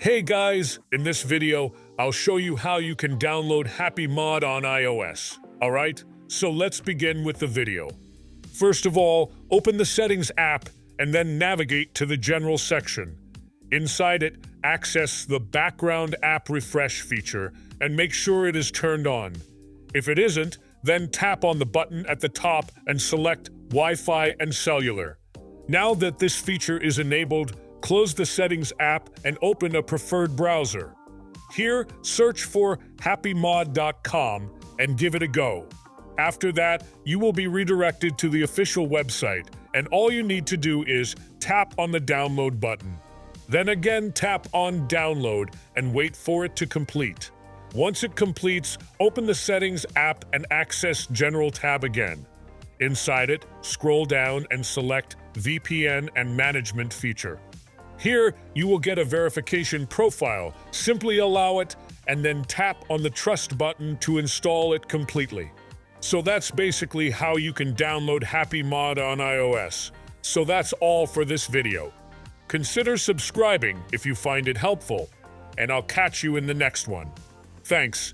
Hey guys, in this video, I'll show you how you can download Happymod on iOS. Alright, so let's begin with the video. First of all, open the Settings app and then navigate to the General section. Inside it, access the Background App Refresh feature and make sure it is turned on. If it isn't, then tap on the button at the top and select Wi-Fi and Cellular. Now that this feature is enabled, close the Settings app and open a preferred browser. Here, search for happymod.com and give it a go. After that, you will be redirected to the official website, and all you need to do is tap on the download button. Then again tap on download and wait for it to complete. Once it completes, open the Settings app and access General tab again. Inside it, scroll down and select VPN and Management feature. Here, you will get a verification profile. Simply allow it and then tap on the Trust button to install it completely. So that's basically how you can download Happymod on iOS. So that's all for this video. Consider subscribing if you find it helpful, and I'll catch you in the next one. Thanks.